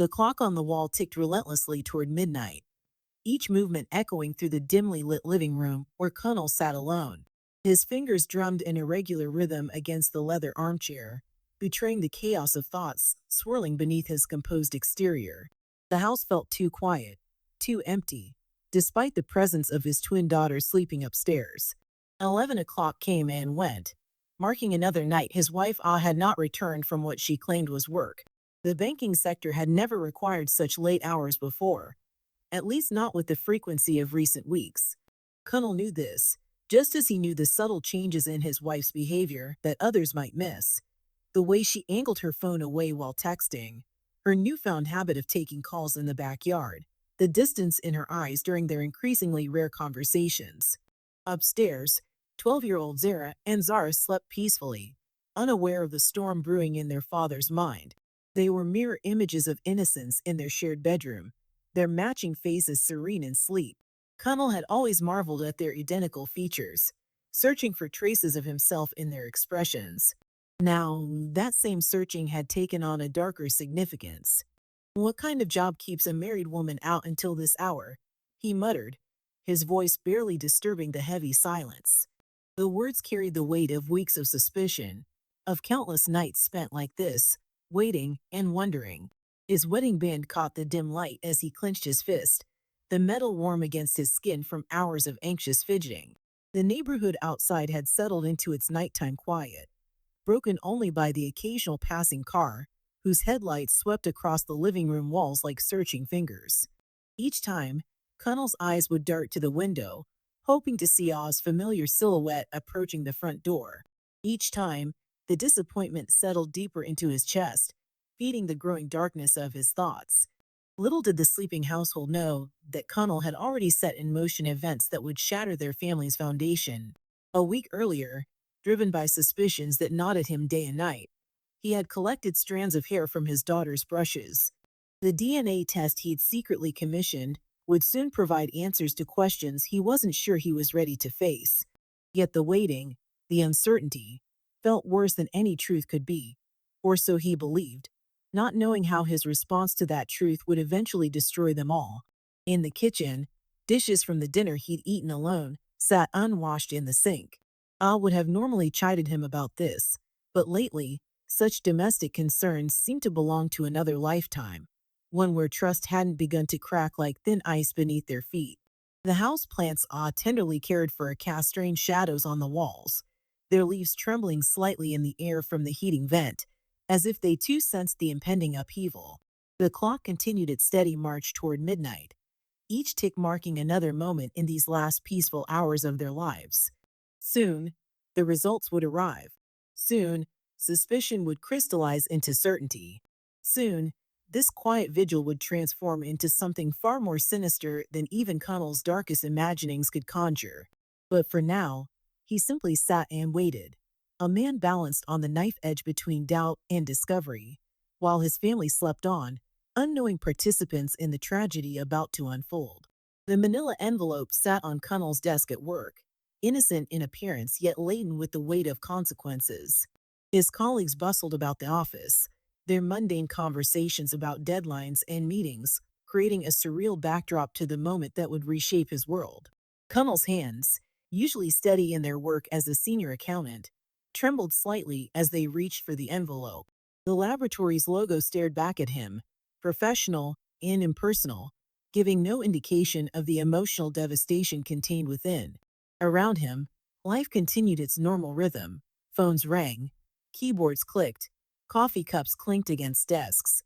The clock on the wall ticked relentlessly toward midnight, each movement echoing through the dimly lit living room where Connell sat alone. His fingers drummed in irregular rhythm against the leather armchair, betraying the chaos of thoughts swirling beneath his composed exterior. The house felt too quiet, too empty, despite the presence of his twin daughters sleeping upstairs. 11 o'clock came and went, marking another night his wife had not returned from what she claimed was work. The banking sector had never required such late hours before, at least not with the frequency of recent weeks. Connell knew this, just as he knew the subtle changes in his wife's behavior that others might miss. The way she angled her phone away while texting, her newfound habit of taking calls in the backyard, the distance in her eyes during their increasingly rare conversations. Upstairs, 12-year-old Zara and Zara slept peacefully, unaware of the storm brewing in their father's mind. They were mirror images of innocence in their shared bedroom, their matching faces serene in sleep. Connell had always marveled at their identical features, searching for traces of himself in their expressions. Now, that same searching had taken on a darker significance. "What kind of job keeps a married woman out until this hour?" he muttered, his voice barely disturbing the heavy silence. The words carried the weight of weeks of suspicion, of countless nights spent like this, waiting and wondering. His wedding band caught the dim light as he clenched his fist, the metal warm against his skin from hours of anxious fidgeting. The neighborhood outside had settled into its nighttime quiet, broken only by the occasional passing car, whose headlights swept across the living room walls like searching fingers. Each time, Connell's eyes would dart to the window, hoping to see Oz' familiar silhouette approaching the front door. Each time, the disappointment settled deeper into his chest, feeding the growing darkness of his thoughts. Little did the sleeping household know that Connell had already set in motion events that would shatter their family's foundation. A week earlier, driven by suspicions that gnawed at him day and night, he had collected strands of hair from his daughter's brushes. The DNA test he'd secretly commissioned would soon provide answers to questions he wasn't sure he was ready to face. Yet the waiting, the uncertainty, felt worse than any truth could be, or so he believed, not knowing how his response to that truth would eventually destroy them all. In the kitchen, dishes from the dinner he'd eaten alone sat unwashed in the sink. Al would have normally chided him about this, but lately, such domestic concerns seemed to belong to another lifetime, one where trust hadn't begun to crack like thin ice beneath their feet. The house plants tenderly cared for cast strange shadows on the walls, their leaves trembling slightly in the air from the heating vent, as if they too sensed the impending upheaval. The clock continued its steady march toward midnight, each tick marking another moment in these last peaceful hours of their lives. Soon, the results would arrive. Soon, suspicion would crystallize into certainty. Soon, this quiet vigil would transform into something far more sinister than even Connell's darkest imaginings could conjure. But for now, he simply sat and waited, a man balanced on the knife edge between doubt and discovery, while his family slept on, unknowing participants in the tragedy about to unfold. The manila envelope sat on Connell's desk at work, innocent in appearance yet laden with the weight of consequences. His colleagues bustled about the office, their mundane conversations about deadlines and meetings creating a surreal backdrop to the moment that would reshape his world. Connell's hands, usually steady in their work as a senior accountant, trembled slightly as they reached for the envelope. The laboratory's logo stared back at him, professional and impersonal, giving no indication of the emotional devastation contained within. Around him, life continued its normal rhythm. Phones rang, keyboards clicked, coffee cups clinked against desks.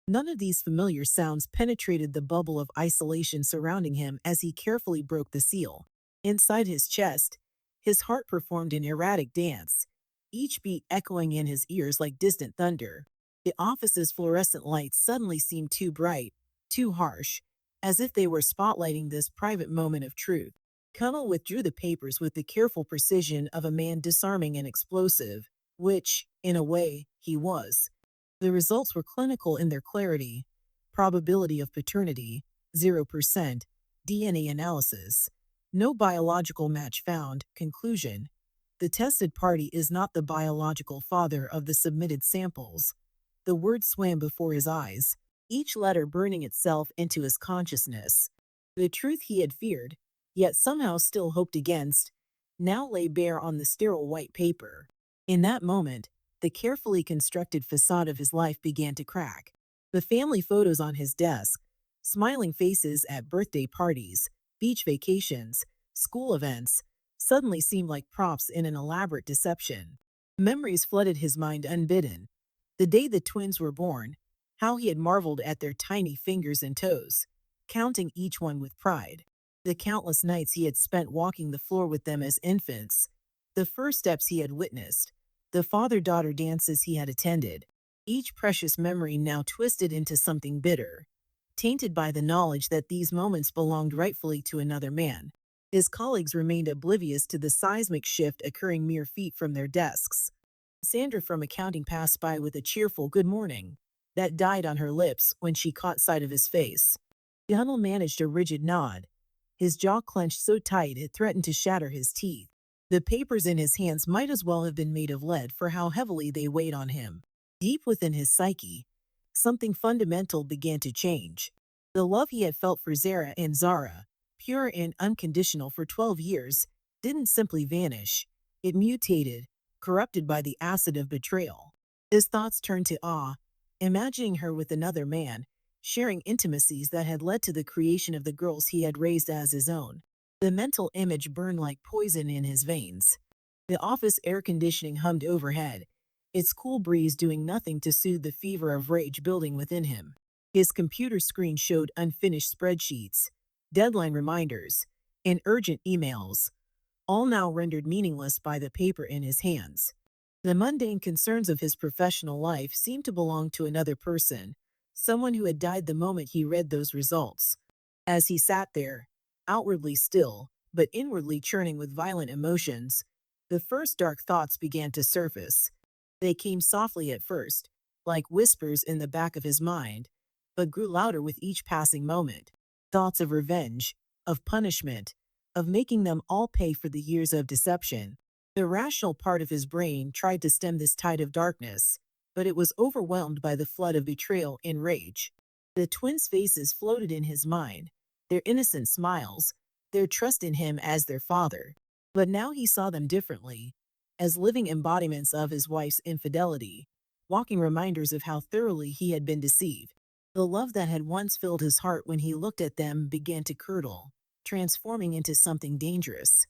None of these familiar sounds penetrated the bubble of isolation surrounding him as he carefully broke the seal. Inside his chest, his heart performed an erratic dance, each beat echoing in his ears like distant thunder. The office's fluorescent lights suddenly seemed too bright, too harsh, as if they were spotlighting this private moment of truth. Connell withdrew the papers with the careful precision of a man disarming an explosive, which, in a way, he was. The results were clinical in their clarity. Probability of paternity, 0%. DNA analysis. No biological match found. Conclusion. The tested party is not the biological father of the submitted samples. The words swam before his eyes, each letter burning itself into his consciousness. The truth he had feared, yet somehow still hoped against, now lay bare on the sterile white paper. In that moment, the carefully constructed facade of his life began to crack. The family photos on his desk, smiling faces at birthday parties, beach vacations, school events, suddenly seemed like props in an elaborate deception. Memories flooded his mind unbidden. The day the twins were born, how he had marveled at their tiny fingers and toes, counting each one with pride. The countless nights he had spent walking the floor with them as infants, the first steps he had witnessed, the father-daughter dances he had attended, each precious memory now twisted into something bitter, tainted by the knowledge that these moments belonged rightfully to another man. His colleagues remained oblivious to the seismic shift occurring mere feet from their desks. Sandra from accounting passed by with a cheerful "good morning" that died on her lips when she caught sight of his face. Gunnell managed a rigid nod, his jaw clenched so tight it threatened to shatter his teeth. The papers in his hands might as well have been made of lead for how heavily they weighed on him. Deep within his psyche, something fundamental began to change. The love he had felt for Zara and Zara, pure and unconditional for 12 years, didn't simply vanish. It mutated, corrupted by the acid of betrayal. His thoughts turned to awe, imagining her with another man, sharing intimacies that had led to the creation of the girls he had raised as his own. The mental image burned like poison in his veins. The office air conditioning hummed overhead, its cool breeze doing nothing to soothe the fever of rage building within him. His computer screen showed unfinished spreadsheets, deadline reminders, and urgent emails, all now rendered meaningless by the paper in his hands. The mundane concerns of his professional life seemed to belong to another person, someone who had died the moment he read those results. As he sat there, outwardly still, but inwardly churning with violent emotions, the first dark thoughts began to surface. They came softly at first, like whispers in the back of his mind, but grew louder with each passing moment. Thoughts of revenge, of punishment, of making them all pay for the years of deception. The rational part of his brain tried to stem this tide of darkness, but it was overwhelmed by the flood of betrayal and rage. The twins' faces floated in his mind, their innocent smiles, their trust in him as their father. But now he saw them differently, as living embodiments of his wife's infidelity, walking reminders of how thoroughly he had been deceived. The love that had once filled his heart when he looked at them began to curdle, transforming into something dangerous.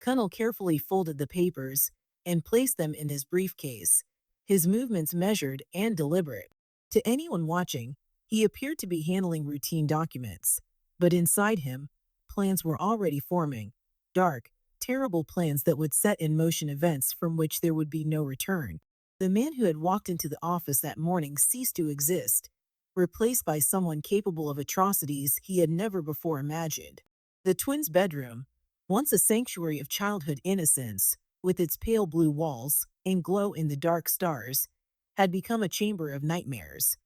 Gunnell carefully folded the papers and placed them in his briefcase, his movements measured and deliberate. To anyone watching, he appeared to be handling routine documents, but inside him, plans were already forming, dark, terrible plans that would set in motion events from which there would be no return. The man who had walked into the office that morning ceased to exist, replaced by someone capable of atrocities he had never before imagined. The twins' bedroom, once a sanctuary of childhood innocence, with its pale blue walls and glow in the dark stars, had become a chamber of nightmares.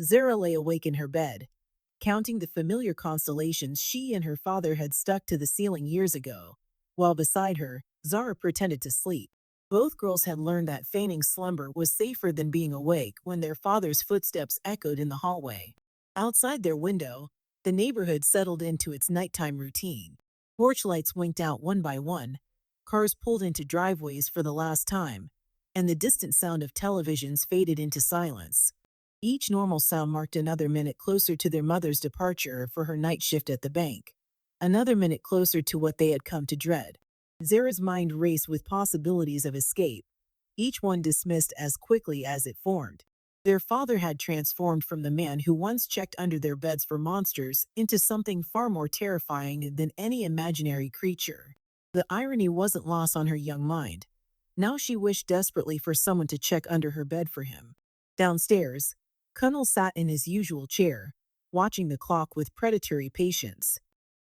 Zara lay awake in her bed, counting the familiar constellations she and her father had stuck to the ceiling years ago, while beside her, Zara pretended to sleep. Both girls had learned that feigning slumber was safer than being awake when their father's footsteps echoed in the hallway. Outside their window, the neighborhood settled into its nighttime routine. Porch lights winked out one by one, cars pulled into driveways for the last time, and the distant sound of televisions faded into silence. Each normal sound marked another minute closer to their mother's departure for her night shift at the bank, another minute closer to what they had come to dread. Zara's mind raced with possibilities of escape, each one dismissed as quickly as it formed. Their father had transformed from the man who once checked under their beds for monsters into something far more terrifying than any imaginary creature. The irony wasn't lost on her young mind. Now she wished desperately for someone to check under her bed for him. Downstairs, Gunnell sat in his usual chair, watching the clock with predatory patience.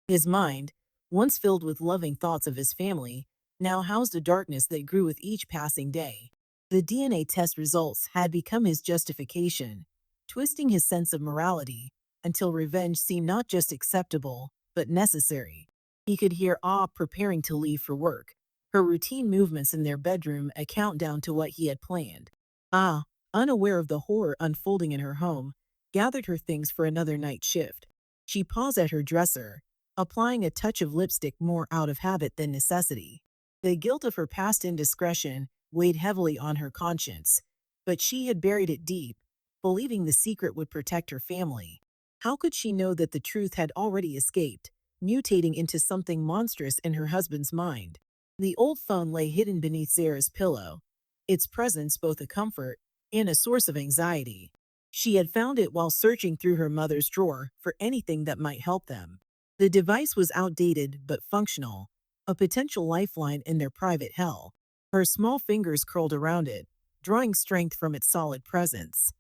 His mind, once filled with loving thoughts of his family, now housed a darkness that grew with each passing day. The DNA test results had become his justification, twisting his sense of morality until revenge seemed not just acceptable, but necessary. He could hear Ah preparing to leave for work, her routine movements in their bedroom a countdown to what he had planned. Ah, unaware of the horror unfolding in her home, gathered her things for another night shift. She paused at her dresser, applying a touch of lipstick more out of habit than necessity. The guilt of her past indiscretion weighed heavily on her conscience, but she had buried it deep, believing the secret would protect her family. How could she know that the truth had already escaped, mutating into something monstrous in her husband's mind? The old phone lay hidden beneath Zara's pillow, its presence both a comfort and a source of anxiety. She had found it while searching through her mother's drawer for anything that might help them. The device was outdated but functional, a potential lifeline in their private hell. Her small fingers curled around it, drawing strength from its solid presence.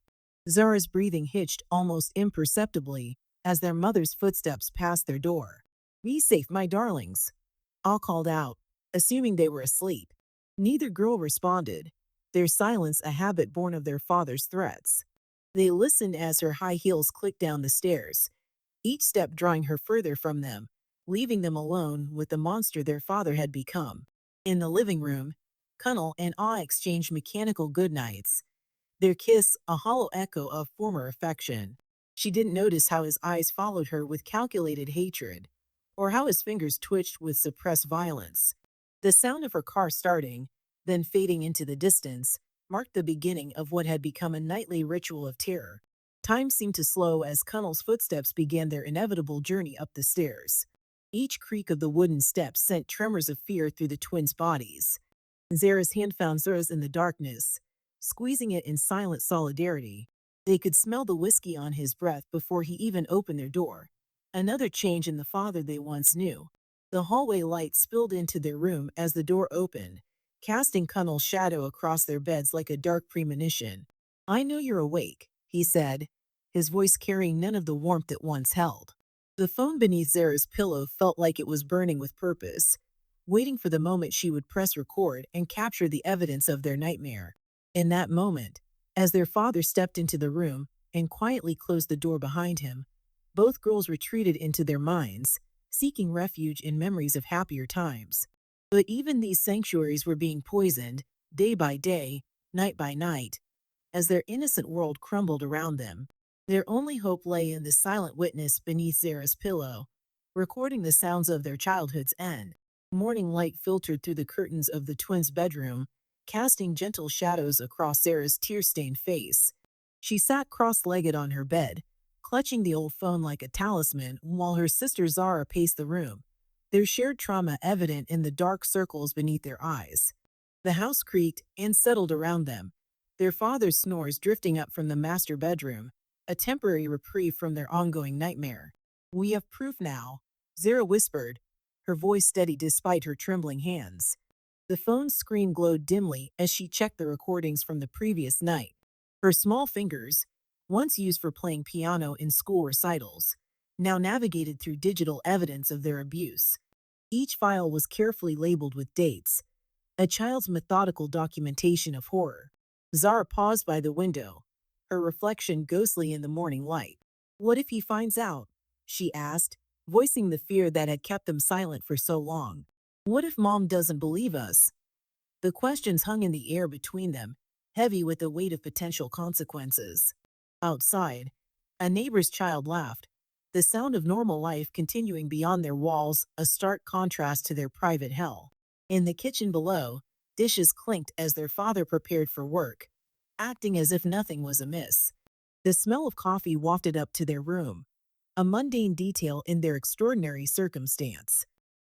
Zara's breathing hitched almost imperceptibly as their mother's footsteps passed their door. "Be safe, my darlings," all called out, assuming they were asleep. Neither girl responded, their silence a habit born of their father's threats. They listened as her high heels clicked down the stairs, each step drawing her further from them, leaving them alone with the monster their father had become. In the living room, Cunnel and Ah exchanged mechanical goodnights, their kiss a hollow echo of former affection. She didn't notice how his eyes followed her with calculated hatred, or how his fingers twitched with suppressed violence. The sound of her car starting, then fading into the distance, marked the beginning of what had become a nightly ritual of terror. Time seemed to slow as Cunnel's footsteps began their inevitable journey up the stairs. Each creak of the wooden steps sent tremors of fear through the twins' bodies. Zara's hand found Zura's in the darkness, squeezing it in silent solidarity. They could smell the whiskey on his breath before he even opened their door. Another change in the father they once knew. The hallway light spilled into their room as the door opened, casting Cunnel's shadow across their beds like a dark premonition. "I know you're awake," he said, his voice carrying none of the warmth it once held. The phone beneath Zara's pillow felt like it was burning with purpose, waiting for the moment she would press record and capture the evidence of their nightmare. In that moment, as their father stepped into the room and quietly closed the door behind him, both girls retreated into their minds, seeking refuge in memories of happier times. But even these sanctuaries were being poisoned, day by day, night by night, as their innocent world crumbled around them. Their only hope lay in the silent witness beneath Zara's pillow, recording the sounds of their childhood's end. Morning light filtered through the curtains of the twins' bedroom, casting gentle shadows across Zara's tear-stained face. She sat cross-legged on her bed, clutching the old phone like a talisman while her sister Zara paced the room, their shared trauma evident in the dark circles beneath their eyes. The house creaked and settled around them, their father's snores drifting up from the master bedroom, a temporary reprieve from their ongoing nightmare. "We have proof now," Zara whispered, her voice steady despite her trembling hands. The phone's screen glowed dimly as she checked the recordings from the previous night. Her small fingers, once used for playing piano in school recitals, now navigated through digital evidence of their abuse. Each file was carefully labeled with dates, a child's methodical documentation of horror. Zara paused by the window, her reflection ghostly in the morning light. "What if he finds out?" she asked, voicing the fear that had kept them silent for so long. "What if Mom doesn't believe us?" The questions hung in the air between them, heavy with the weight of potential consequences. Outside, a neighbor's child laughed, the sound of normal life continuing beyond their walls, a stark contrast to their private hell. In the kitchen below, dishes clinked as their father prepared for work, acting as if nothing was amiss. The smell of coffee wafted up to their room, a mundane detail in their extraordinary circumstance.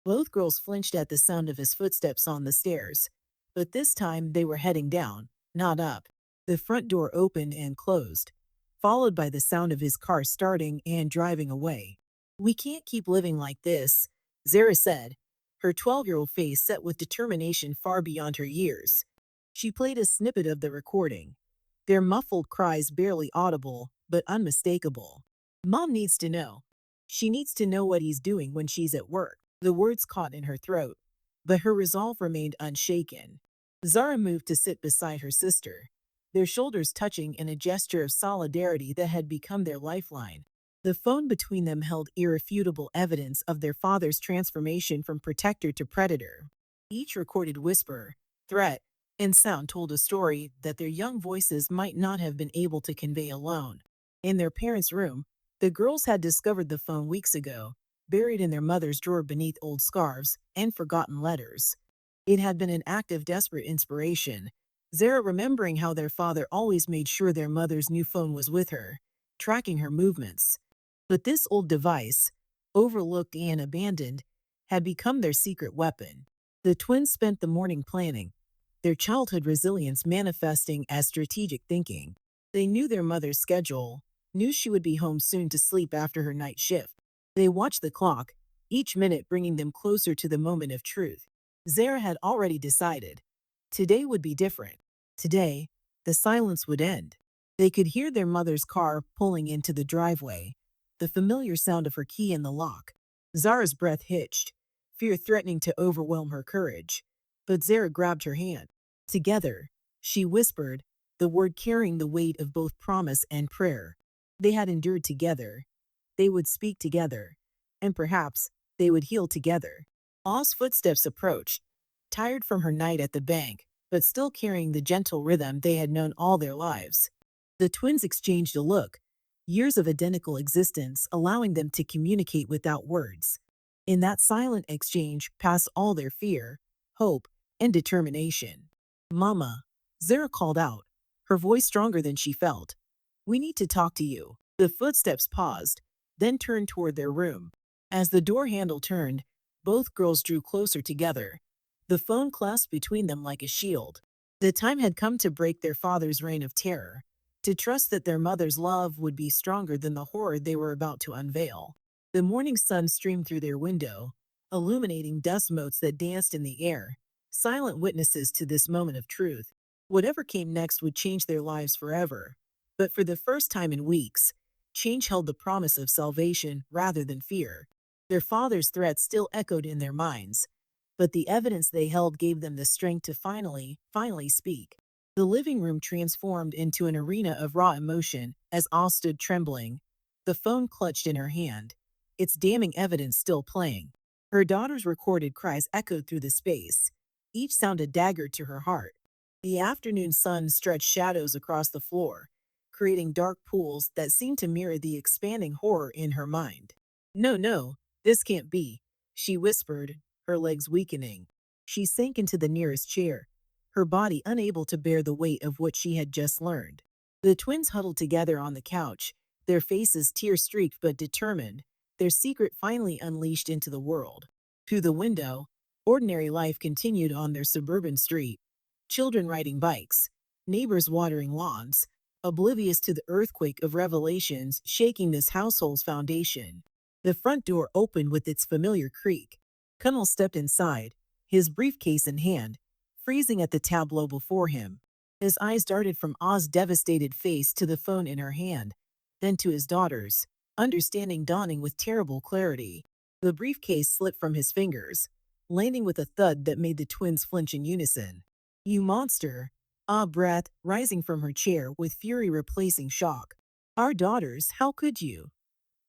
Both girls flinched at the sound of his footsteps on the stairs, but this time they were heading down, not up. The front door opened and closed, followed by the sound of his car starting and driving away. "We can't keep living like this," Zara said, her 12-year-old face set with determination far beyond her years. She played a snippet of the recording, their muffled cries barely audible but unmistakable. "Mom needs to know. She needs to know what he's doing when she's at work." The words caught in her throat, but her resolve remained unshaken. Zara moved to sit beside her sister, their shoulders touching in a gesture of solidarity that had become their lifeline. The phone between them held irrefutable evidence of their father's transformation from protector to predator. Each recorded whisper, threat, and sound told a story that their young voices might not have been able to convey alone. In their parents' room, the girls had discovered the phone weeks ago, buried in their mother's drawer beneath old scarves and forgotten letters. It had been an act of desperate inspiration, Zara remembering how their father always made sure their mother's new phone was with her, tracking her movements. But this old device, overlooked and abandoned, had become their secret weapon. The twins spent the morning planning, their childhood resilience manifesting as strategic thinking. They knew their mother's schedule, knew she would be home soon to sleep after her night shift. They watched the clock, each minute bringing them closer to the moment of truth. Zara had already decided. Today would be different. Today, the silence would end. They could hear their mother's car pulling into the driveway, the familiar sound of her key in the lock. Zara's breath hitched, fear threatening to overwhelm her courage. But Zara grabbed her hand. Together, she whispered, the word carrying the weight of both promise and prayer. They had endured together. They would speak together. And perhaps they would heal together. Oz footsteps approached, tired from her night at the bank, but still carrying the gentle rhythm they had known all their lives. The twins exchanged a look, years of identical existence allowing them to communicate without words. In that silent exchange passed all their fear, hope, and determination. Mama, Zara called out, her voice stronger than she felt. We need to talk to you. The footsteps paused, then turned toward their room. As the door handle turned, both girls drew closer together, the phone clasped between them like a shield. The time had come to break their father's reign of terror, to trust that their mother's love would be stronger than the horror they were about to unveil. The morning sun streamed through their window, illuminating dust motes that danced in the air, silent witnesses to this moment of truth. Whatever came next would change their lives forever. But for the first time in weeks, change held the promise of salvation rather than fear. Their father's threats still echoed in their minds, but the evidence they held gave them the strength to finally speak. The living room transformed into an arena of raw emotion as Oz stood trembling, the phone clutched in her hand, its damning evidence still playing. Her daughter's recorded cries echoed through the space, each sound a dagger to her heart. The afternoon sun stretched shadows across the floor, creating dark pools that seemed to mirror the expanding horror in her mind. No, no, this can't be, she whispered, her legs weakening. She sank into the nearest chair, her body unable to bear the weight of what she had just learned. The twins huddled together on the couch, their faces tear-streaked but determined, their secret finally unleashed into the world. Through the window, ordinary life continued on their suburban street. Children riding bikes, neighbors watering lawns, oblivious to the earthquake of revelations shaking this household's foundation. The front door opened with its familiar creak. Connell stepped inside, his briefcase in hand, freezing at the tableau before him. His eyes darted from Oz's devastated face to the phone in her hand, then to his daughter's, understanding dawning with terrible clarity. The briefcase slipped from his fingers, landing with a thud that made the twins flinch in unison. You monster! Ah, breath rising from her chair with fury replacing shock. Our daughters, how could you?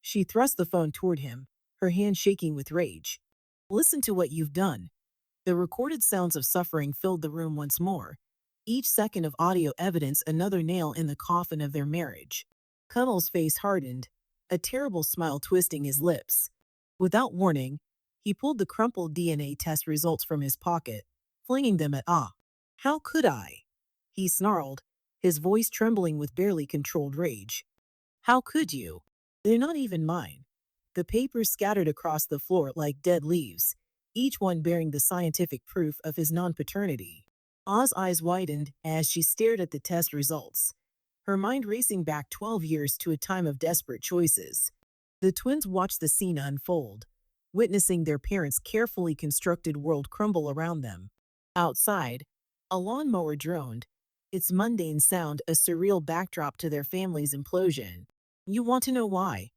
She thrust the phone toward him, her hand shaking with rage. Listen to what you've done. The recorded sounds of suffering filled the room once more, each second of audio evidence another nail in the coffin of their marriage. Cuddle's face hardened, a terrible smile twisting his lips. Without warning, he pulled the crumpled DNA test results from his pocket, flinging them at Ah. How could I? He snarled, his voice trembling with barely controlled rage. How could you? They're not even mine. The papers scattered across the floor like dead leaves, each one bearing the scientific proof of his non-paternity. Ah's eyes widened as she stared at the test results, her mind racing back 12 years to a time of desperate choices. The twins watched the scene unfold, witnessing their parents' carefully constructed world crumble around them. Outside, a lawnmower droned, its mundane sound a surreal backdrop to their family's implosion. You want to know why?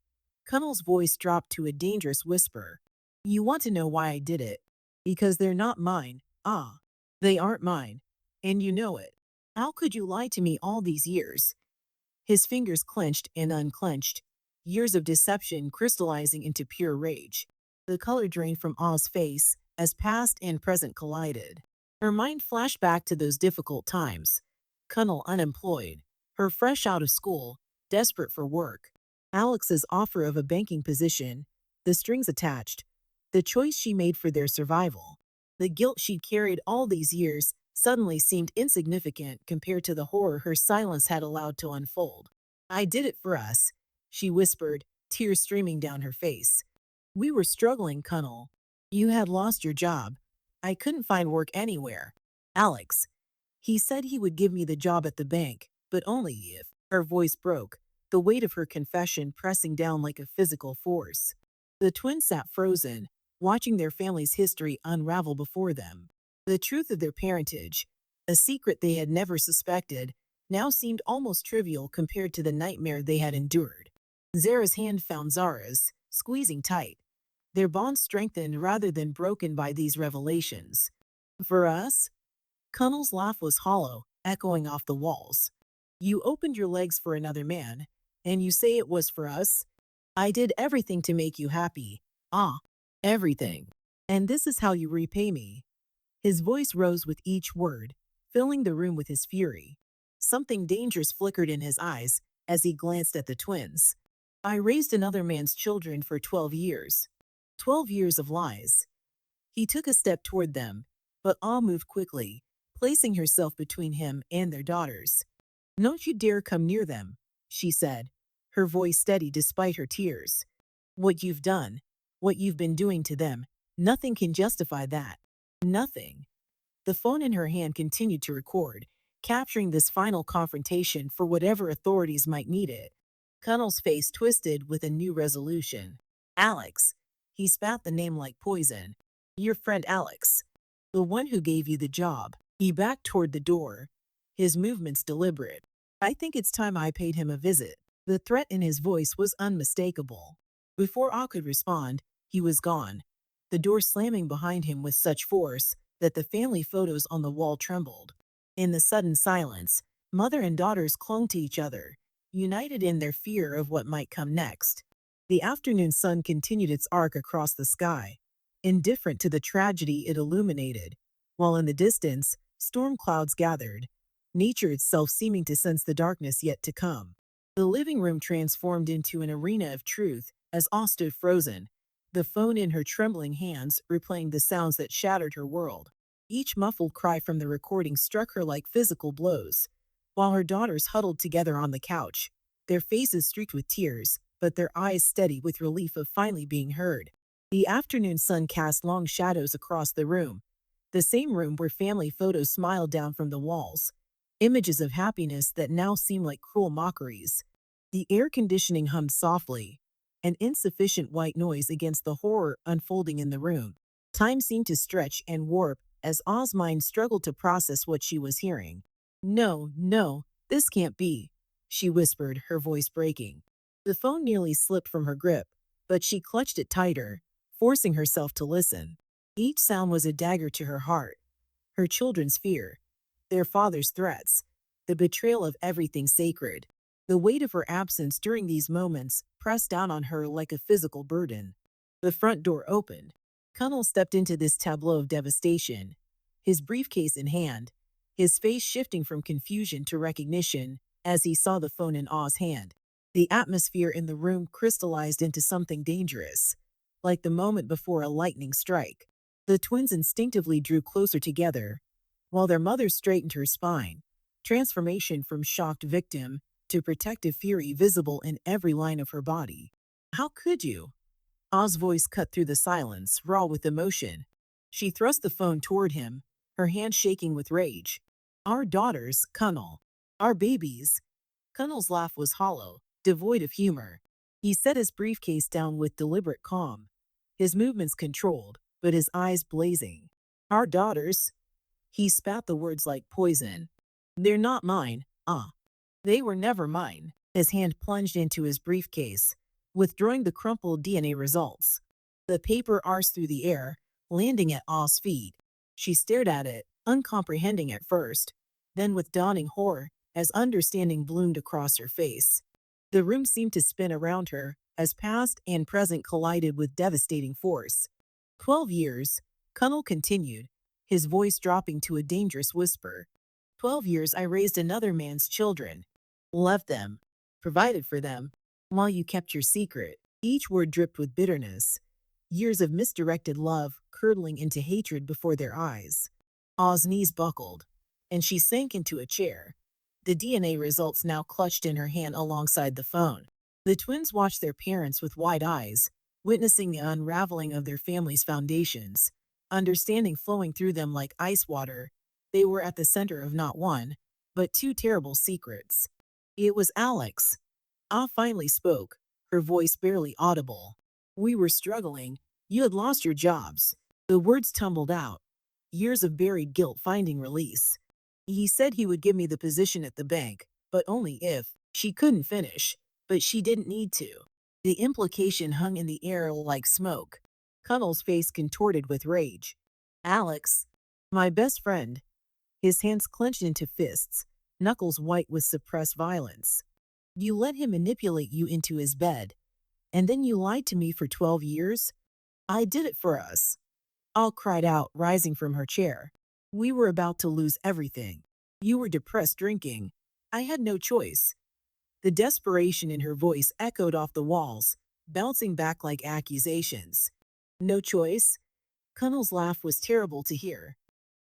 Connell's voice dropped to a dangerous whisper. You want to know why I did it? Because they're not mine. Ah, they aren't mine. And you know it. How could you lie to me all these years? His fingers clenched and unclenched, years of deception crystallizing into pure rage. The color drained from Ah's face as past and present collided. Her mind flashed back to those difficult times. Connell unemployed, her fresh out of school, desperate for work. Alex's offer of a banking position, the strings attached, the choice she made for their survival. The guilt she'd carried all these years suddenly seemed insignificant compared to the horror her silence had allowed to unfold. I did it for us, she whispered, tears streaming down her face. We were struggling, Colonel. You had lost your job. I couldn't find work anywhere. Alex. He said he would give me the job at the bank, but only if. Her voice broke, the weight of her confession pressing down like a physical force. The twins sat frozen, watching their family's history unravel before them. The truth of their parentage, a secret they had never suspected, now seemed almost trivial compared to the nightmare they had endured. Zara's hand found Zara's, squeezing tight. Their bond strengthened rather than broken by these revelations. For us? Connell's laugh was hollow, echoing off the walls. You opened your legs for another man, and you say it was for us? I did everything to make you happy. Ah, everything. And this is how you repay me. His voice rose with each word, filling the room with his fury. Something dangerous flickered in his eyes as he glanced at the twins. I raised another man's children for 12 years. 12 years of lies. He took a step toward them, but Elle moved quickly, placing herself between him and their daughters. Don't you dare come near them, she said, her voice steady despite her tears. What you've done, what you've been doing to them, nothing can justify that. Nothing. The phone in her hand continued to record, capturing this final confrontation for whatever authorities might need it. Connell's face twisted with a new resolution. Alex. He spat the name like poison. Your friend Alex. The one who gave you the job. He backed toward the door, his movements deliberate. I think it's time I paid him a visit. The threat in his voice was unmistakable. Before I could respond, he was gone, the door slamming behind him with such force that the family photos on the wall trembled. In the sudden silence, mother and daughters clung to each other, united in their fear of what might come next. The afternoon sun continued its arc across the sky, indifferent to the tragedy it illuminated, while in the distance, storm clouds gathered, nature itself seeming to sense the darkness yet to come. The living room transformed into an arena of truth as Elle stood frozen, the phone in her trembling hands replaying the sounds that shattered her world. Each muffled cry from the recording struck her like physical blows, while her daughters huddled together on the couch, their faces streaked with tears, but their eyes steady with relief of finally being heard. The afternoon sun cast long shadows across the room, the same room where family photos smiled down from the walls, images of happiness that now seemed like cruel mockeries. The air conditioning hummed softly, an insufficient white noise against the horror unfolding in the room. Time seemed to stretch and warp as Oz mind struggled to process what she was hearing. No, no, this can't be, she whispered, her voice breaking. The phone nearly slipped from her grip, but she clutched it tighter, forcing herself to listen. Each sound was a dagger to her heart. Her children's fear, their father's threats, the betrayal of everything sacred. The weight of her absence during these moments pressed down on her like a physical burden. The front door opened. Connell stepped into this tableau of devastation, his briefcase in hand, his face shifting from confusion to recognition as he saw the phone in Oz's hand. The atmosphere in the room crystallized into something dangerous, like the moment before a lightning strike. The twins instinctively drew closer together, while their mother straightened her spine, transformation from shocked victim to protective fury visible in every line of her body. How could you? Oz's voice cut through the silence, raw with emotion. She thrust the phone toward him, her hand shaking with rage. Our daughters, Connell. Our babies. Connell's laugh was hollow, devoid of humor. He set his briefcase down with deliberate calm, his movements controlled, but his eyes blazing. Our daughters. He spat the words like poison. They're not mine, They were never mine. His hand plunged into his briefcase, withdrawing the crumpled DNA results. The paper arced through the air, landing at Oz's feet. She stared at it, uncomprehending at first, then with dawning horror as understanding bloomed across her face. The room seemed to spin around her as past and present collided with devastating force. 12 years, Connell continued, his voice dropping to a dangerous whisper. 12 years I raised another man's children. Left them. provided for them, while you kept your secret. Each word dripped with bitterness, years of misdirected love curdling into hatred before their eyes. Oz knees buckled, and she sank into a chair, the DNA results now clutched in her hand alongside the phone. The twins watched their parents with wide eyes, witnessing the unraveling of their family's foundations, understanding flowing through them like ice water. They were at the center of not one, but two terrible secrets. It was Alex. Ah finally spoke, her voice barely audible. We were struggling. You had lost your jobs. The words tumbled out, years of buried guilt finding release. He said he would give me the position at the bank, but only if. She couldn't finish, but she didn't need to. The implication hung in the air like smoke. Connell's face contorted with rage. Alex, my best friend. His hands clenched into fists, knuckles white with suppressed violence. You let him manipulate you into his bed, and then you lied to me for 12 years? I did it for us. Elle cried out, rising from her chair. We were about to lose everything. You were depressed drinking. I had no choice. The desperation in her voice echoed off the walls, bouncing back like accusations. No choice? Connell's laugh was terrible to hear.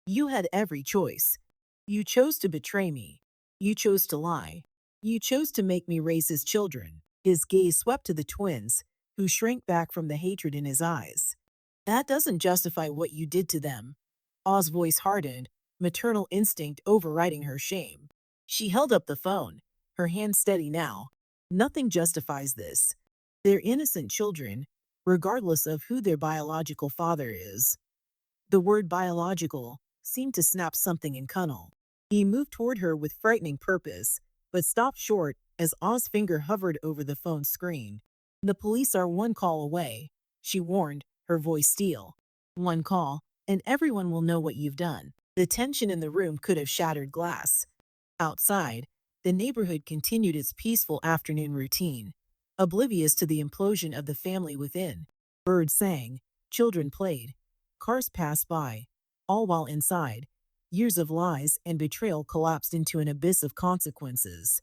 You had every choice. You chose to betray me. You chose to lie. You chose to make me raise his children. His gaze swept to the twins, who shrank back from the hatred in his eyes. That doesn't justify what you did to them. Oz's voice hardened, maternal instinct overriding her shame. She held up the phone, her hand steady now. Nothing justifies this. They're innocent children, regardless of who their biological father is. The word biological seemed to snap something in Connell. He moved toward her with frightening purpose, but stopped short as Oz's finger hovered over the phone screen. The police are one call away, she warned, her voice steel. One call, and everyone will know what you've done. The tension in the room could have shattered glass. Outside, the neighborhood continued its peaceful afternoon routine, oblivious to the implosion of the family within. Birds sang, children played, cars passed by, all while inside, years of lies and betrayal collapsed into an abyss of consequences.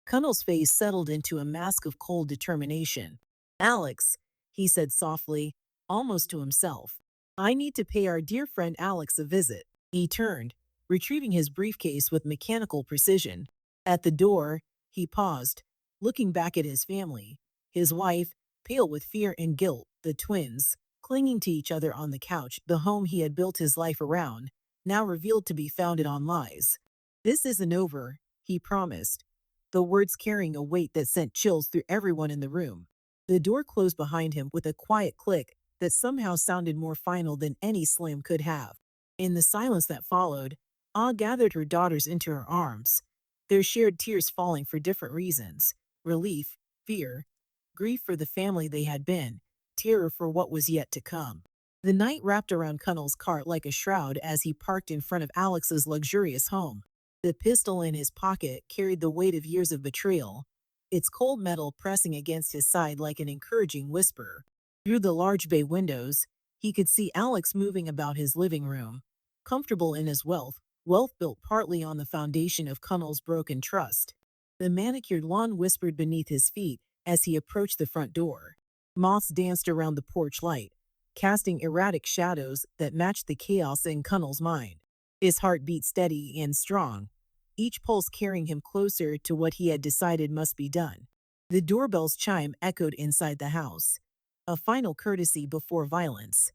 Connell's face settled into a mask of cold determination. Alex, he said softly, almost to himself. I need to pay our dear friend Alex a visit. He turned, retrieving his briefcase with mechanical precision. At the door, he paused, looking back at his family, his wife, pale with fear and guilt, the twins, clinging to each other on the couch, the home he had built his life around, now revealed to be founded on lies. This isn't over, he promised, the words carrying a weight that sent chills through everyone in the room. The door closed behind him with a quiet click that somehow sounded more final than any slam could have. In the silence that followed, Ah gathered her daughters into her arms, their shared tears falling for different reasons: relief, fear, grief for the family they had been, terror for what was yet to come. The night wrapped around Connell's cart like a shroud as he parked in front of Alex's luxurious home. The pistol in his pocket carried the weight of years of betrayal, its cold metal pressing against his side like an encouraging whisper. Through the large bay windows, he could see Alex moving about his living room, comfortable in his wealth built partly on the foundation of Connell's broken trust. The manicured lawn whispered beneath his feet as he approached the front door. Moths danced around the porch light, casting erratic shadows that matched the chaos in Connell's mind. His heart beat steady and strong, each pulse carrying him closer to what he had decided must be done. The doorbell's chime echoed inside the house, a final courtesy before violence.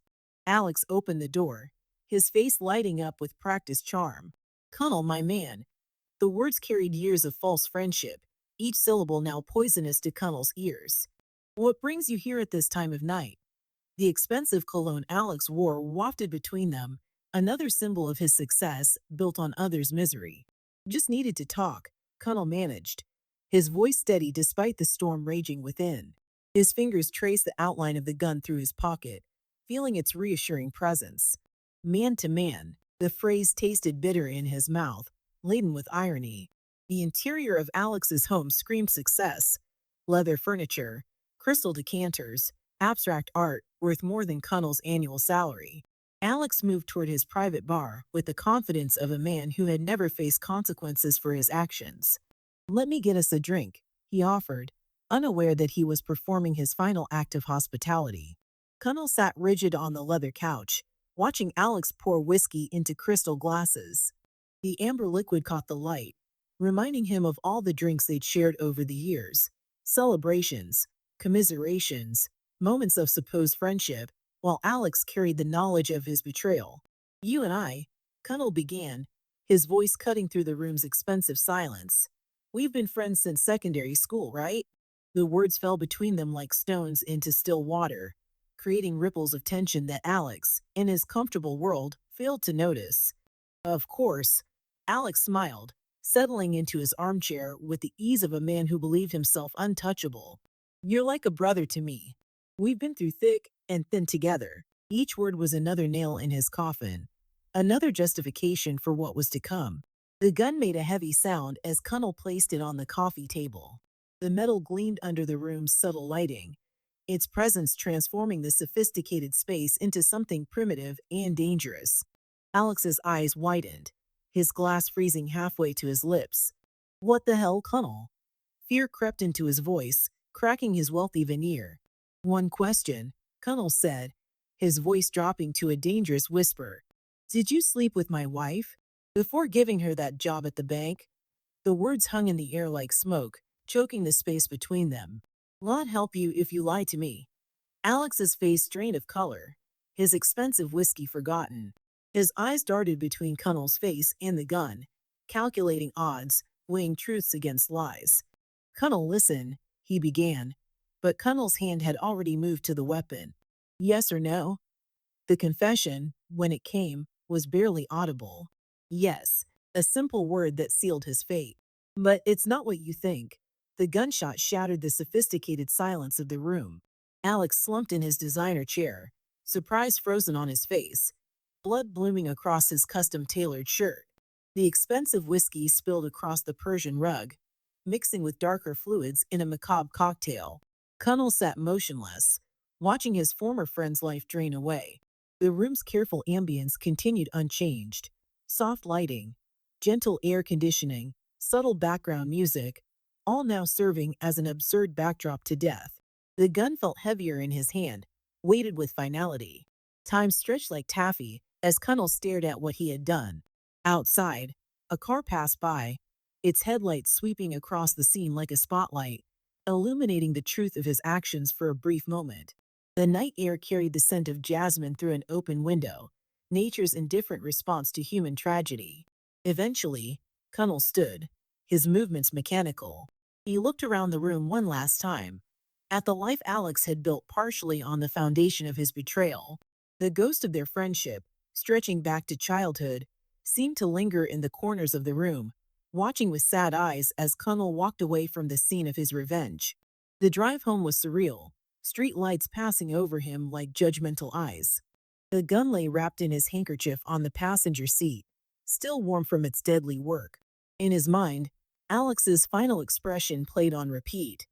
Alex opened the door, his face lighting up with practiced charm. Connell, my man. The words carried years of false friendship, each syllable now poisonous to Connell's ears. What brings you here at this time of night? The expensive cologne Alex wore wafted between them, another symbol of his success built on others' misery. Just needed to talk, Connell managed, his voice steady despite the storm raging within. His fingers traced the outline of the gun through his pocket, feeling its reassuring presence. Man to man, the phrase tasted bitter in his mouth, laden with irony. The interior of Alex's home screamed success: leather furniture, crystal decanters, abstract art worth more than Connell's annual salary. Alex moved toward his private bar with the confidence of a man who had never faced consequences for his actions. Let me get us a drink, he offered, unaware that he was performing his final act of hospitality. Connell sat rigid on the leather couch, watching Alex pour whiskey into crystal glasses. The amber liquid caught the light, reminding him of all the drinks they'd shared over the years, celebrations, commiserations, moments of supposed friendship, while Alex carried the knowledge of his betrayal. "You and I," Connell began, his voice cutting through the room's expensive silence. "We've been friends since secondary school, right?" The words fell between them like stones into still water, creating ripples of tension that Alex, in his comfortable world, failed to notice. Of course, Alex smiled, settling into his armchair with the ease of a man who believed himself untouchable. "You're like a brother to me. We've been through thick and thin together." Each word was another nail in his coffin, another justification for what was to come. The gun made a heavy sound as Connell placed it on the coffee table. The metal gleamed under the room's subtle lighting, its presence transforming the sophisticated space into something primitive and dangerous. Alex's eyes widened, his glass freezing halfway to his lips. "What the hell, Connell?" Fear crept into his voice, cracking his wealthy veneer. "One question," Connell said, his voice dropping to a dangerous whisper. "Did you sleep with my wife before giving her that job at the bank?" The words hung in the air like smoke, choking the space between them. "God help you if you lie to me." Alex's face drained of color, his expensive whiskey forgotten. His eyes darted between Connell's face and the gun, calculating odds, weighing truths against lies. "Connell, listen," he began, but Connell's hand had already moved to the weapon. "Yes or no?" The confession, when it came, was barely audible. Yes, a simple word that sealed his fate. "But it's not what you think." The gunshot shattered the sophisticated silence of the room. Alex slumped in his designer chair, surprise frozen on his face, blood blooming across his custom-tailored shirt. The expensive whiskey spilled across the Persian rug, mixing with darker fluids in a macabre cocktail. Connell sat motionless, watching his former friend's life drain away. The room's careful ambience continued unchanged. Soft lighting, gentle air conditioning, subtle background music, all now serving as an absurd backdrop to death. The gun felt heavier in his hand, weighted with finality. Time stretched like taffy as Connell stared at what he had done. Outside, a car passed by, its headlights sweeping across the scene like a spotlight, illuminating the truth of his actions for a brief moment. The night air carried the scent of jasmine through an open window, nature's indifferent response to human tragedy. Eventually, Connell stood, his movements mechanical. He looked around the room one last time, at the life Alex had built partially on the foundation of his betrayal. The ghost of their friendship, stretching back to childhood, seemed to linger in the corners of the room, watching with sad eyes as Connell walked away from the scene of his revenge. The drive home was surreal, street lights passing over him like judgmental eyes. The gun lay wrapped in his handkerchief on the passenger seat, still warm from its deadly work. In his mind, Alex's final expression played on repeat,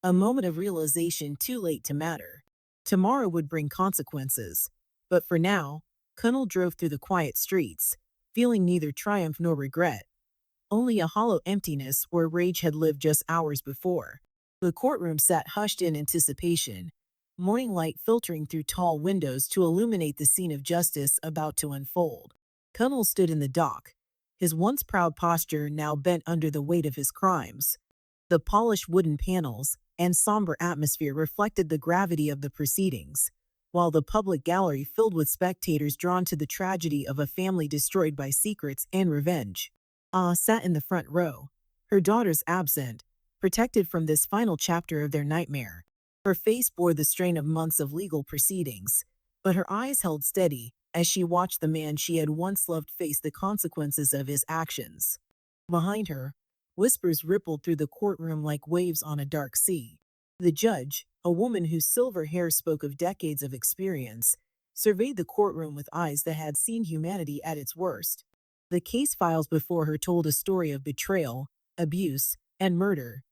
a moment of realization too late to matter. Tomorrow would bring consequences. But for now, Connell drove through the quiet streets, feeling neither triumph nor regret, only a hollow emptiness where rage had lived just hours before. The courtroom sat hushed in anticipation, morning light filtering through tall windows to illuminate the scene of justice about to unfold. Connell stood in the dock, his once proud posture now bent under the weight of his crimes. The polished wooden panels and somber atmosphere reflected the gravity of the proceedings, while the public gallery filled with spectators drawn to the tragedy of a family destroyed by secrets and revenge. Ah sat in the front row, her daughters absent, protected from this final chapter of their nightmare. Her face bore the strain of months of legal proceedings, but her eyes held steady as she watched the man she had once loved face the consequences of his actions. Behind her, whispers rippled through the courtroom like waves on a dark sea. The judge, a woman whose silver hair spoke of decades of experience, surveyed the courtroom with eyes that had seen humanity at its worst. The case files before her told a story of betrayal, abuse, and murder,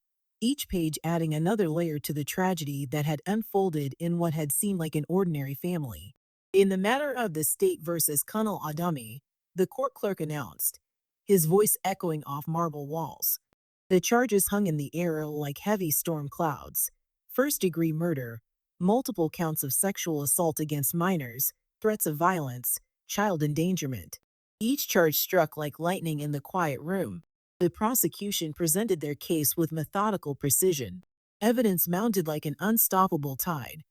each page adding another layer to the tragedy that had unfolded in what had seemed like an ordinary family. In the matter of the state versus Colonel Adamma, the court clerk announced, his voice echoing off marble walls. The charges hung in the air like heavy storm clouds. First-degree murder, multiple counts of sexual assault against minors, threats of violence, child endangerment. Each charge struck like lightning in the quiet room. The prosecution presented their case with methodical precision. Evidence mounted like an unstoppable tide.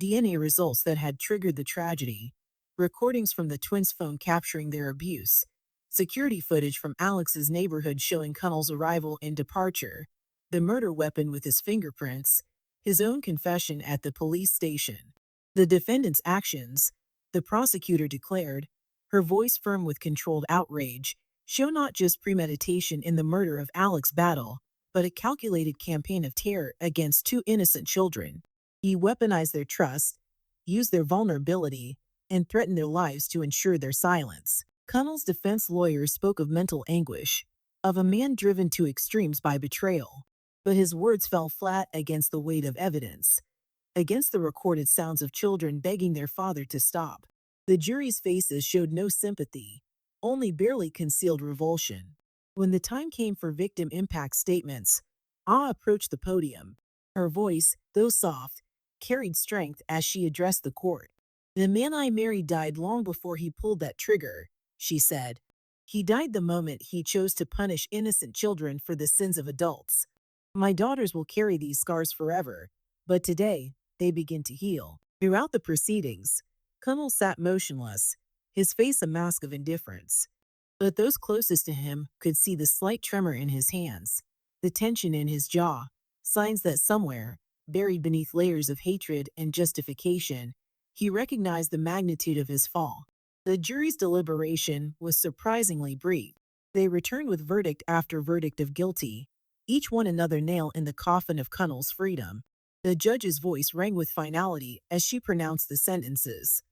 DNA results that had triggered the tragedy. Recordings from the twins' phone capturing their abuse. Security footage from Alex's neighborhood showing Connell's arrival and departure. The murder weapon with his fingerprints. His own confession at the police station. The defendant's actions, the prosecutor declared, her voice firm with controlled outrage, show not just premeditation in the murder of Alex Battle, but a calculated campaign of terror against two innocent children. He weaponized their trust, used their vulnerability, and threatened their lives to ensure their silence. Connell's defense lawyer spoke of mental anguish, of a man driven to extremes by betrayal. But his words fell flat against the weight of evidence, against the recorded sounds of children begging their father to stop. The jury's faces showed no sympathy, only barely concealed revulsion. When the time came for victim impact statements, Ah approached the podium. Her voice, though soft, carried strength as she addressed the court. The man I married died long before he pulled that trigger, she said. He died the moment he chose to punish innocent children for the sins of adults. My daughters will carry these scars forever, but today, they begin to heal. Throughout the proceedings, Connell sat motionless, his face a mask of indifference. But those closest to him could see the slight tremor in his hands, the tension in his jaw, signs that somewhere, buried beneath layers of hatred and justification, he recognized the magnitude of his fall. The jury's deliberation was surprisingly brief. They returned with verdict after verdict of guilty, each one another nail in the coffin of Connell's freedom. The judge's voice rang with finality as she pronounced the sentences.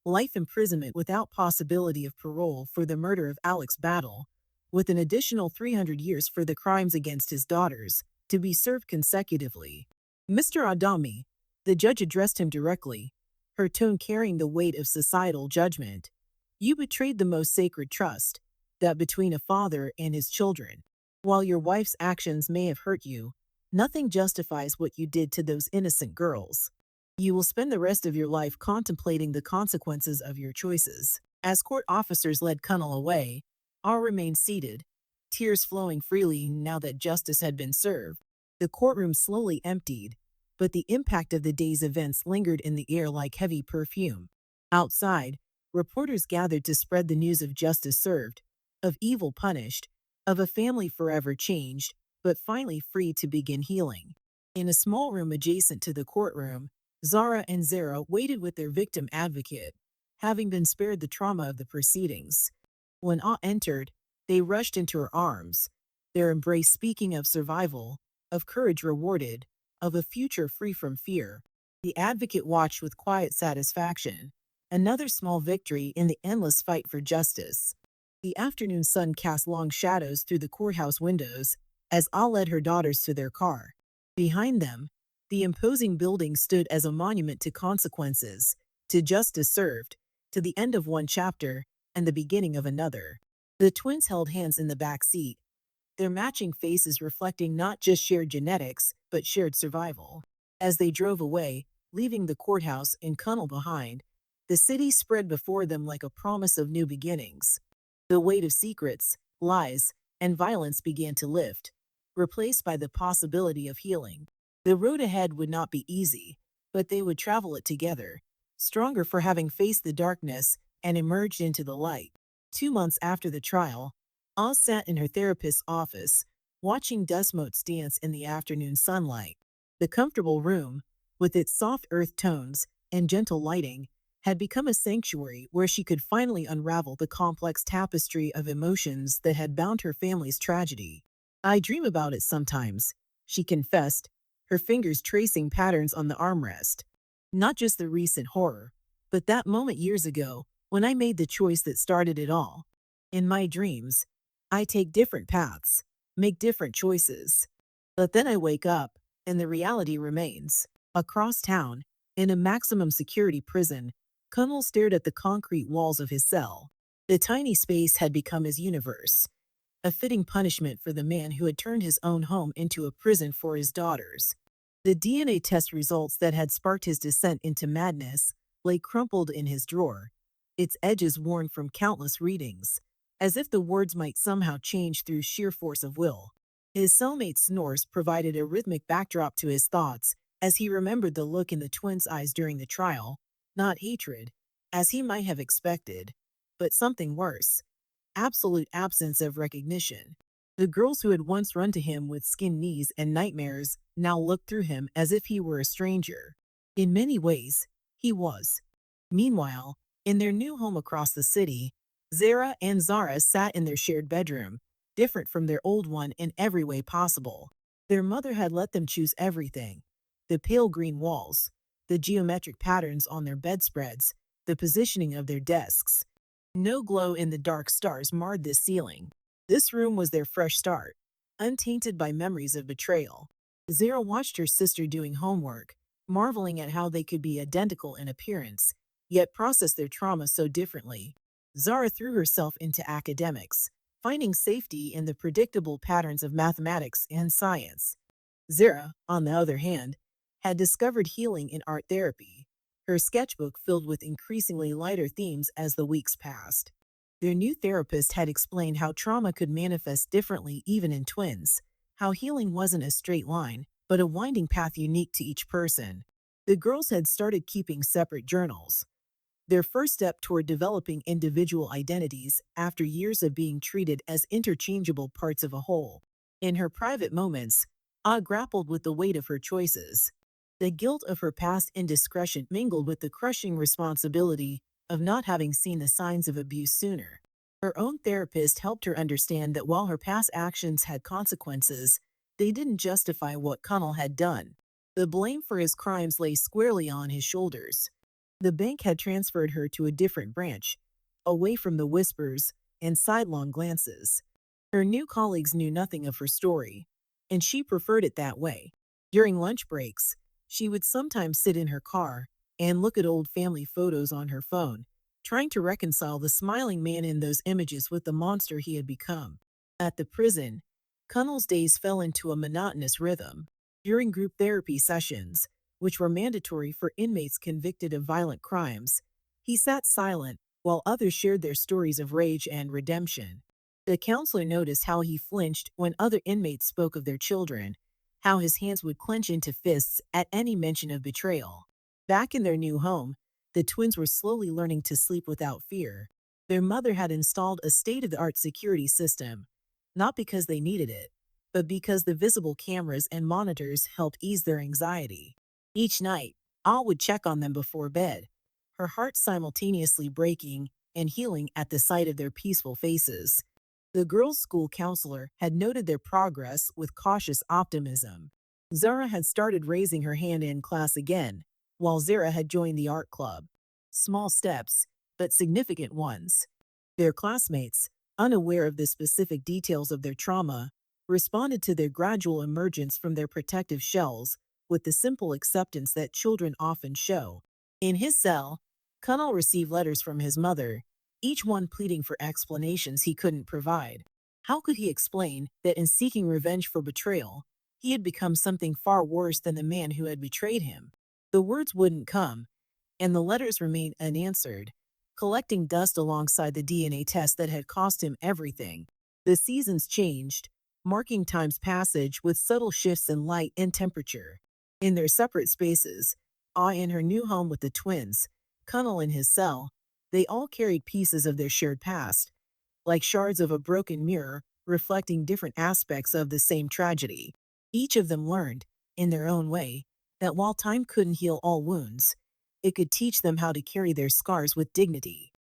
Life imprisonment without possibility of parole for the murder of Alex Battle, with an additional 300 years for the crimes against his daughters, to be served consecutively. Mr. Adamma, the judge addressed him directly, her tone carrying the weight of societal judgment. You betrayed the most sacred trust, that between a father and his children. While your wife's actions may have hurt you, nothing justifies what you did to those innocent girls. You will spend the rest of your life contemplating the consequences of your choices. As court officers led Connell away, all remained seated, tears flowing freely now that justice had been served. The courtroom slowly emptied, but the impact of the day's events lingered in the air like heavy perfume. Outside, reporters gathered to spread the news of justice served, of evil punished, of a family forever changed, but finally free to begin healing. In a small room adjacent to the courtroom, Zara and Zara waited with their victim advocate, having been spared the trauma of the proceedings. When Ah entered, they rushed into her arms, their embrace speaking of survival, of courage rewarded, of a future free from fear. The advocate watched with quiet satisfaction, another small victory in the endless fight for justice. The afternoon sun cast long shadows through the courthouse windows as Ah led her daughters to their car. Behind them, the imposing building stood as a monument to consequences, to justice served, to the end of one chapter and the beginning of another. The twins held hands in the back seat, their matching faces reflecting not just shared genetics, but shared survival. As they drove away, leaving the courthouse and Connell behind, the city spread before them like a promise of new beginnings. The weight of secrets, lies, and violence began to lift, replaced by the possibility of healing. The road ahead would not be easy, but they would travel it together, stronger for having faced the darkness and emerged into the light. 2 months after the trial, Oz sat in her therapist's office, watching dust motes dance in the afternoon sunlight. The comfortable room, with its soft earth tones and gentle lighting, had become a sanctuary where she could finally unravel the complex tapestry of emotions that had bound her family's tragedy. I dream about it sometimes, she confessed, her fingers tracing patterns on the armrest. Not just the recent horror, but that moment years ago when I made the choice that started it all. In my dreams, I take different paths, make different choices. But then I wake up, and the reality remains. Across town, in a maximum security prison, Connell stared at the concrete walls of his cell. The tiny space had become his universe, a fitting punishment for the man who had turned his own home into a prison for his daughters. The DNA test results that had sparked his descent into madness lay crumpled in his drawer, its edges worn from countless readings, as if the words might somehow change through sheer force of will. His cellmate's snores provided a rhythmic backdrop to his thoughts as he remembered the look in the twins' eyes during the trial, not hatred, as he might have expected, but something worse: absolute absence of recognition. The girls who had once run to him with skinned knees and nightmares now looked through him as if he were a stranger. In many ways, he was. Meanwhile, in their new home across the city, Zara and Zara sat in their shared bedroom, different from their old one in every way possible. Their mother had let them choose everything: the pale green walls, the geometric patterns on their bedspreads, the positioning of their desks. No glow in the dark stars marred this ceiling. This room was their fresh start, untainted by memories of betrayal. Zara watched her sister doing homework, marveling at how they could be identical in appearance, yet process their trauma so differently. Zara threw herself into academics, finding safety in the predictable patterns of mathematics and science. Zara, on the other hand, had discovered healing in art therapy, her sketchbook filled with increasingly lighter themes as the weeks passed. Their new therapist had explained how trauma could manifest differently even in twins, how healing wasn't a straight line, but a winding path unique to each person. The girls had started keeping separate journals, their first step toward developing individual identities after years of being treated as interchangeable parts of a whole. In her private moments, Ah grappled with the weight of her choices. The guilt of her past indiscretion mingled with the crushing responsibility of not having seen the signs of abuse sooner. Her own therapist helped her understand that while her past actions had consequences, they didn't justify what Connell had done. The blame for his crimes lay squarely on his shoulders. The bank had transferred her to a different branch, away from the whispers and sidelong glances. Her new colleagues knew nothing of her story, and she preferred it that way. During lunch breaks, she would sometimes sit in her car and look at old family photos on her phone, trying to reconcile the smiling man in those images with the monster he had become. At the prison, Connell's days fell into a monotonous rhythm. During group therapy sessions, which were mandatory for inmates convicted of violent crimes, he sat silent while others shared their stories of rage and redemption. The counselor noticed how he flinched when other inmates spoke of their children, how his hands would clench into fists at any mention of betrayal. Back in their new home, the twins were slowly learning to sleep without fear. Their mother had installed a state-of-the-art security system, not because they needed it, but because the visible cameras and monitors helped ease their anxiety. Each night, Al would check on them before bed, her heart simultaneously breaking and healing at the sight of their peaceful faces. The girls' school counselor had noted their progress with cautious optimism. Zara had started raising her hand in class again, while Zara had joined the art club. Small steps, but significant ones. Their classmates, unaware of the specific details of their trauma, responded to their gradual emergence from their protective shells with the simple acceptance that children often show. In his cell, Connell received letters from his mother, each one pleading for explanations he couldn't provide. How could he explain that in seeking revenge for betrayal, he had become something far worse than the man who had betrayed him? The words wouldn't come, and the letters remained unanswered, collecting dust alongside the DNA test that had cost him everything. The seasons changed, marking time's passage with subtle shifts in light and temperature. In their separate spaces, Ah in her new home with the twins, Connell in his cell, they all carried pieces of their shared past, like shards of a broken mirror reflecting different aspects of the same tragedy. Each of them learned, in their own way, that while time couldn't heal all wounds, it could teach them how to carry their scars with dignity.